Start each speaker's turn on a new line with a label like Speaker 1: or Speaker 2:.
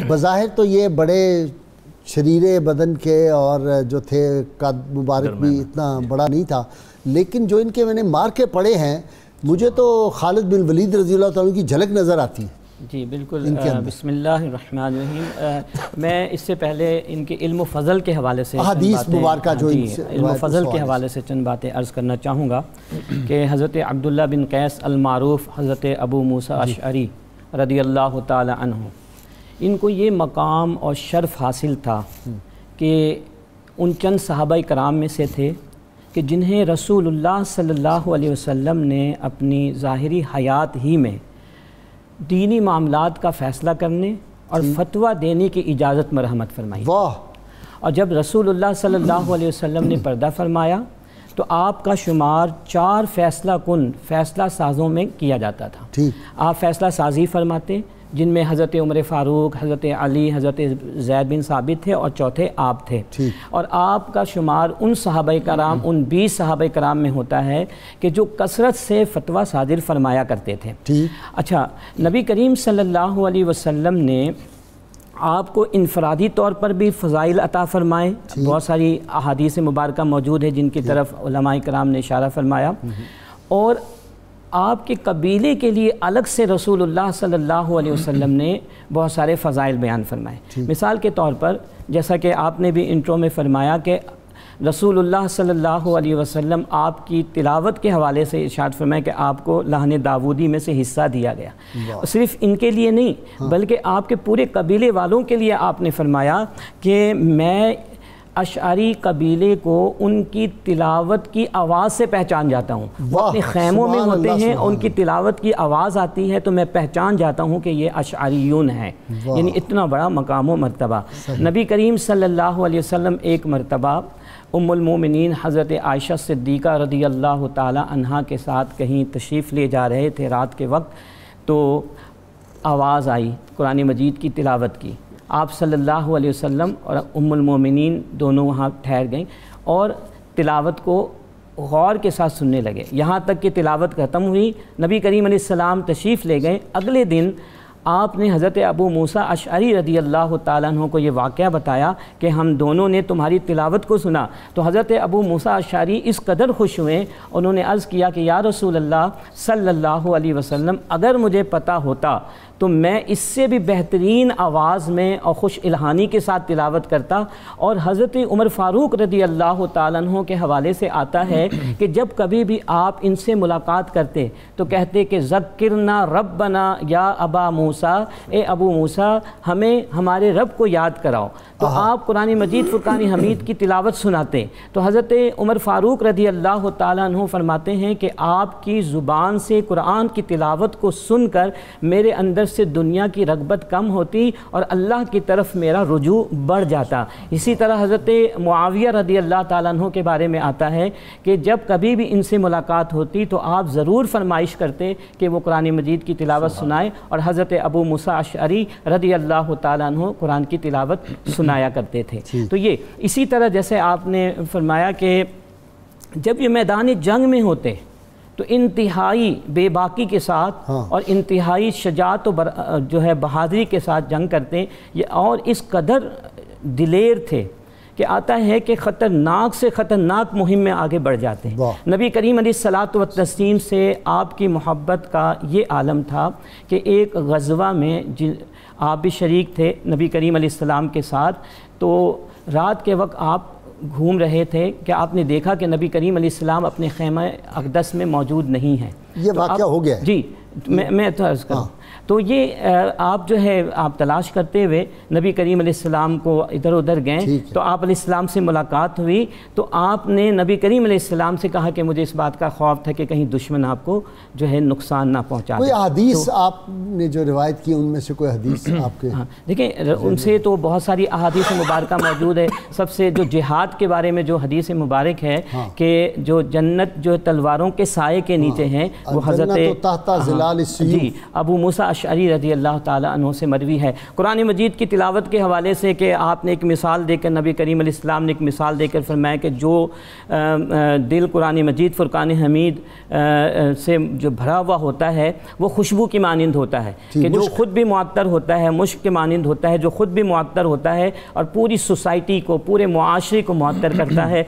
Speaker 1: بظاہر تو یہ بڑے شریر بدن کے اور جو تھے قد مبارک بھی اتنا بڑا نہیں تھا، لیکن جو ان کے میں نے مار کے پڑے ہیں مجھے تو خالد بن ولید رضی اللہ تعالیٰ کی جھلک نظر آتی ہے۔
Speaker 2: جی بالکل، بسم اللہ الرحمن الرحیم۔ میں اس سے پہلے ان کے علم و فضل کے حوالے سے
Speaker 1: حدیث مبارکہ جو
Speaker 2: علم و فضل کے حوالے سے چند باتیں عرض کرنا چاہوں گا کہ حضرت عبداللہ بن قیس المعروف حضرت ابو موسیٰ اشعری رضی اللہ تعالی عنہ، ان کو یہ مقام اور شرف حاصل تھا کہ ان چند صحابہ کرام میں سے تھے کہ جنہیں رسول اللہ صلی اللہ علیہ وسلم نے اپنی ظاہری حیات ہی میں دینی معاملات کا فیصلہ کرنے اور فتویٰ دینے کی اجازت مرحمت فرمائی۔
Speaker 1: واہ!
Speaker 2: اور جب رسول اللہ صلی اللہ علیہ وسلم نے پردہ فرمایا تو آپ کا شمار 4 فیصلہ کن فیصلہ سازوں میں کیا جاتا تھا۔ آپ فیصلہ سازی فرماتے جن میں حضرت عمر فاروق، حضرت علی، حضرت زید بن ثابت تھے اور چوتھے آپ تھے۔ اور آپ کا شمار ان صحابہ کرام، ان 20 صحابہ کرام میں ہوتا ہے کہ جو کثرت سے فتویٰ صادر فرمایا کرتے تھے۔ اچھا، نبی کریم صلی اللہ علیہ وسلم نے آپ کو انفرادی طور پر بھی فضائل عطا فرمائے، بہت ساری احادیث مبارکہ موجود ہے جن کی طرف علماء کرام نے اشارہ فرمایا، اور آپ کے قبیلے کے لیے الگ سے رسول اللہ صلی اللہ علیہ وسلم نے بہت سارے فضائل بیان فرمائے۔ مثال کے طور پر جیسا کہ آپ نے بھی انٹرو میں فرمایا کہ رسول اللہ صلی اللہ علیہ وسلم آپ کی تلاوت کے حوالے سے ارشاد فرمایا کہ آپ کو لحن داودی میں سے حصہ دیا گیا۔ صرف ان کے لیے نہیں بلکہ آپ کے پورے قبیلے والوں کے لیے آپ نے فرمایا کہ میں اشعری قبیلے کو ان کی تلاوت کی آواز سے پہچان جاتا ہوں۔ وہ اپنے خیموں میں ہوتے ہیں، ان کی تلاوت کی آواز آتی ہے تو میں پہچان جاتا ہوں کہ یہ اشعریون ہیں۔ یعنی اتنا بڑا مقام و مرتبہ۔ نبی کریم صلی اللہ علیہ وسلم ایک مرتبہ ام المومنین حضرت عائشہ صدیقہ رضی اللہ تعالی عنہا کے ساتھ کہیں تشریف لے جا رہے تھے رات کے وقت، تو آواز آئی قرآن مجید کی تلاوت کی۔ آپ صلی اللہ علیہ وسلم اور ام المومنین دونوں وہاں ٹھہر گئیں اور تلاوت کو غور کے ساتھ سننے لگے، یہاں تک کہ تلاوت ختم ہوئی، نبی کریم علیہ السلام تشریف لے گئے۔ اگلے دن آپ نے حضرت ابو موسیٰ اشعری رضی اللہ تعالیٰ عنہ کو یہ واقعہ بتایا کہ ہم دونوں نے تمہاری تلاوت کو سنا، تو حضرت ابو موسیٰ اشعری اس قدر خوش ہوئے، انہوں نے عرض کیا کہ یا رسول اللہ صلی اللہ علیہ وسلم، اگر مجھے پتہ ہوتا تو میں اس سے بھی بہترین آواز میں اور خوش الہانی کے ساتھ تلاوت کرتا۔ اور حضرت عمر فاروق رضی اللہ تعالیٰ عنہ کے حوالے سے آتا ہے کہ جب کبھی بھی آپ ان سے ملاقات کرتے تو کہتے کہ ذکرنا ربنا یا ابا موسیٰ، اے ابو موسیٰ ہمیں ہمارے رب کو یاد کراؤ، تو آپ قرآن مجید فرقان حمید کی تلاوت سناتے۔ تو حضرت عمر فاروق رضی اللہ تعالیٰ عنہ فرماتے ہیں کہ آپ کی زبان سے قرآن کی تلاوت کو سن کر میرے اندر سے دنیا کی رغبت کم ہوتی اور اللہ کی طرف میرا رجوع بڑھ جاتا۔ اسی طرح حضرت معاویہ رضی اللہ تعالیٰ عنہ کے بارے میں آتا ہے کہ جب کبھی بھی ان سے ملاقات ہوتی تو آپ ضرور فرمائش کرتے کہ وہ قرآن مجید کی تلاوت سنائے، اور حضرت ابو موسیٰ اشعری رضی اللہ تعالیٰ عنہ قرآن کی تلاوت سنایا کرتے تھے۔ تو یہ اسی طرح جیسے آپ نے فرمایا کہ جب یہ میدان جنگ میں ہوتے تو انتہائی بے باکی کے ساتھ اور انتہائی شجاعت و جو ہے بہادری کے ساتھ جنگ کرتے، اور اس قدر دلیر تھے کہ آتا ہے کہ خطرناک سے خطرناک مہم میں آگے بڑھ جاتے ہیں۔ نبی کریم علیہ الصلاۃ والتسلیم سے آپ کی محبت کا یہ عالم تھا کہ ایک غزوہ میں آپ بھی شریک تھے نبی کریم علیہ السلام کے ساتھ، تو رات کے وقت آپ گھوم رہے تھے کہ آپ نے دیکھا کہ نبی کریم علیہ السلام اپنے خیمہ اقدس میں موجود نہیں ہیں۔
Speaker 1: یہ واقعہ ہو گیا ہے؟
Speaker 2: جی میں تو عرض کروں تو یہ آپ جو ہے آپ تلاش کرتے ہوئے نبی کریم علیہ السلام کو ادھر ادھر گئے، تو آپ علیہ السلام سے ملاقات ہوئی، تو آپ نے نبی کریم علیہ السلام سے کہا کہ مجھے اس بات کا خوف تھا کہ کہیں دشمن آپ کو جو ہے نقصان نہ پہنچا دے۔
Speaker 1: کوئی حدیث آپ نے جو روایت کی ان میں سے کوئی حدیث آپ کے؟
Speaker 2: دیکھیں ان سے تو بہت ساری احادیث مبارکہ موجود ہے۔ سب سے جو جہاد کے بارے میں جو حدیث مبارک ہے کہ جو جنت جو تلواروں کے سائے کے نیچے ہیں، وہ حضرت جی ابو موسیٰ اشعری رضی اللہ تعالیٰ عنہ سے مروی ہے۔ قرآن مجید کی تلاوت کے حوالے سے کہ آپ نے ایک مثال دے کر، نبی کریم علیہ السلام نے ایک مثال دے کر فرمایا کہ جو دل قرآن مجید فرقان حمید سے جو بھرا ہوا ہوتا ہے وہ خوشبو کی مانند ہوتا ہے، کہ جو خود بھی معطر ہوتا ہے، مشک کے مانند ہوتا ہے، جو خود بھی معطر ہوتا ہے اور پوری سوسائٹی کو، پورے معاشرے کو معطر کرتا ہے۔